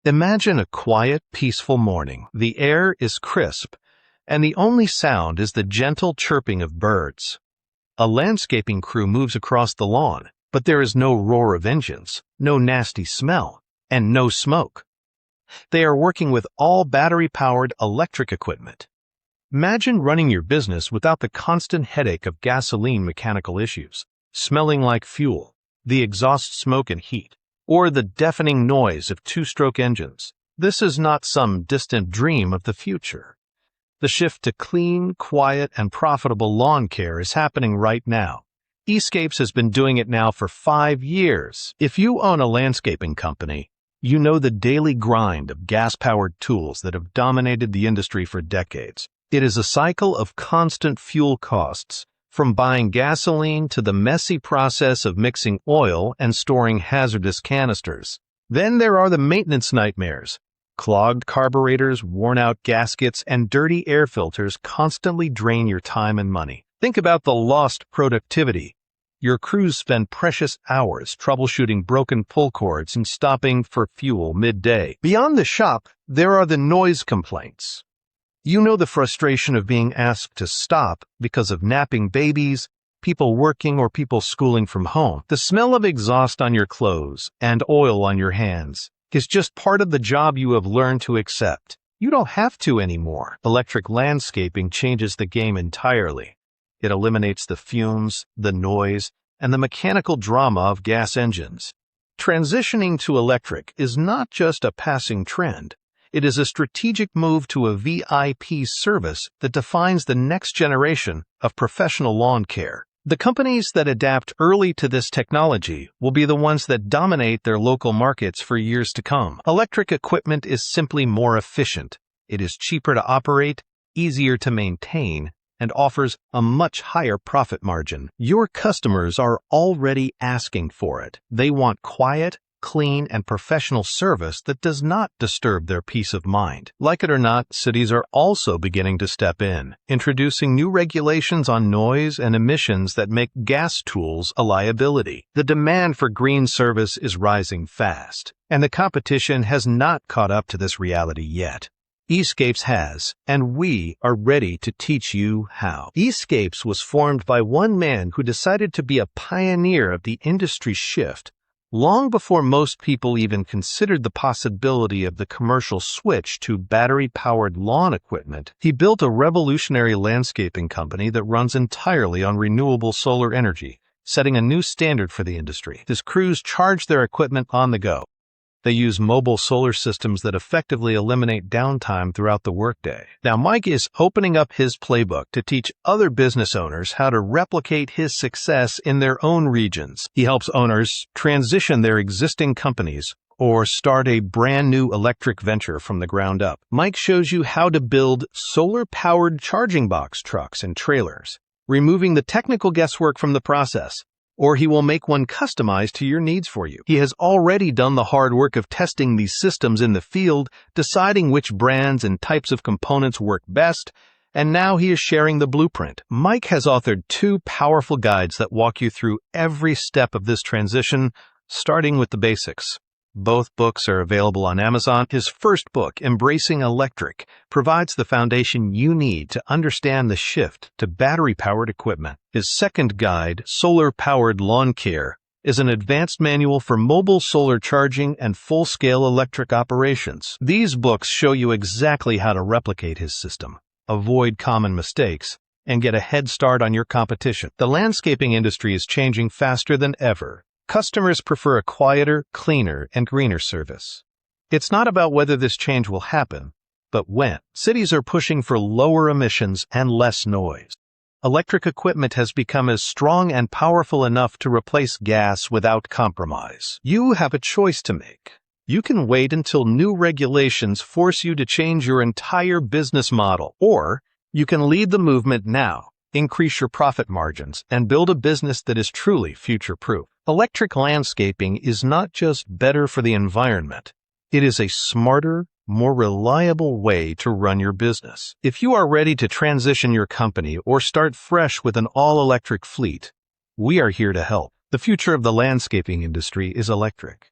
Imagine a quiet, peaceful morning. The air is crisp, and the only sound is the gentle chirping of birds. A landscaping crew moves across the lawn, but there is no roar of engines, no nasty smell, and no smoke. They are working with all battery-powered electric equipment. Imagine running your business without the constant headache of gasoline mechanical issues, smelling like fuel, the exhaust smoke and heat, or the deafening noise of two-stroke engines. This is not some distant dream of the future. The shift to clean, quiet, and profitable lawn care is happening right now. E-scapes has been doing it now for 5 years. If you own a landscaping company, you know the daily grind of gas-powered tools that have dominated the industry for decades. It is a cycle of constant fuel costs, from buying gasoline to the messy process of mixing oil and storing hazardous canisters. Then there are the maintenance nightmares. Clogged carburetors, worn-out gaskets, and dirty air filters constantly drain your time and money. Think about the lost productivity. Your crews spend precious hours troubleshooting broken pull cords and stopping for fuel midday. Beyond the shop, there are the noise complaints. You know the frustration of being asked to stop because of napping babies, people working, or people schooling from home. The smell of exhaust on your clothes and oil on your hands is just part of the job you have learned to accept. You don't have to anymore. Electric landscaping changes the game entirely. It eliminates the fumes, the noise, and the mechanical drama of gas engines. Transitioning to electric is not just a passing trend. It is a strategic move to a VIP service that defines the next generation of professional lawn care. The companies that adapt early to this technology will be the ones that dominate their local markets for years to come. Electric equipment is simply more efficient. It is cheaper to operate, easier to maintain, and offers a much higher profit margin. Your customers are already asking for it. They want quiet, clean, and professional service that does not disturb their peace of mind. Like it or not, cities are also beginning to step in, introducing new regulations on noise and emissions that make gas tools a liability. The demand for green service is rising fast, and the competition has not caught up to this reality yet. E-scapes has, and we are ready to teach you how. E-scapes was formed by one man who decided to be a pioneer of the industry shift long before most people even considered the possibility of the commercial switch to battery-powered lawn equipment. He built a revolutionary landscaping company that runs entirely on renewable solar energy, setting a new standard for the industry. His crews charge their equipment on the go. They use mobile solar systems that effectively eliminate downtime throughout the workday. Now, Mike is opening up his playbook to teach other business owners how to replicate his success in their own regions. He helps owners transition their existing companies or start a brand new electric venture from the ground up. Mike shows you how to build solar-powered charging box trucks and trailers, removing the technical guesswork from the process. Or he will make one customized to your needs for you. He has already done the hard work of testing these systems in the field, deciding which brands and types of components work best, and now he is sharing the blueprint. Mike has authored 2 powerful guides that walk you through every step of this transition, starting with the basics. Both books are available on Amazon. His first book, Embracing Electric, provides the foundation you need to understand the shift to battery-powered equipment. His second guide, Solar-Powered Lawn Care, is an advanced manual for mobile solar charging and full-scale electric operations. These books show you exactly how to replicate his system, avoid common mistakes, and get a head start on your competition. The landscaping industry is changing faster than ever. Customers prefer a quieter, cleaner, and greener service. It's not about whether this change will happen, but when. Cities are pushing for lower emissions and less noise. Electric equipment has become as strong and powerful enough to replace gas without compromise. You have a choice to make. You can wait until new regulations force you to change your entire business model, or you can lead the movement now, increase your profit margins, and build a business that is truly future-proof. Electric landscaping is not just better for the environment. It is a smarter, more reliable way to run your business. If you are ready to transition your company or start fresh with an all-electric fleet, we are here to help. The future of the landscaping industry is electric.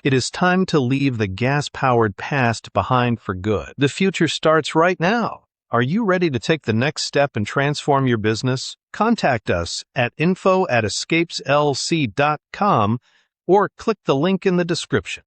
It is time to leave the gas-powered past behind for good. The future starts right now. Are you ready to take the next step and transform your business? Contact us at info@escapeslc.com or click the link in the description.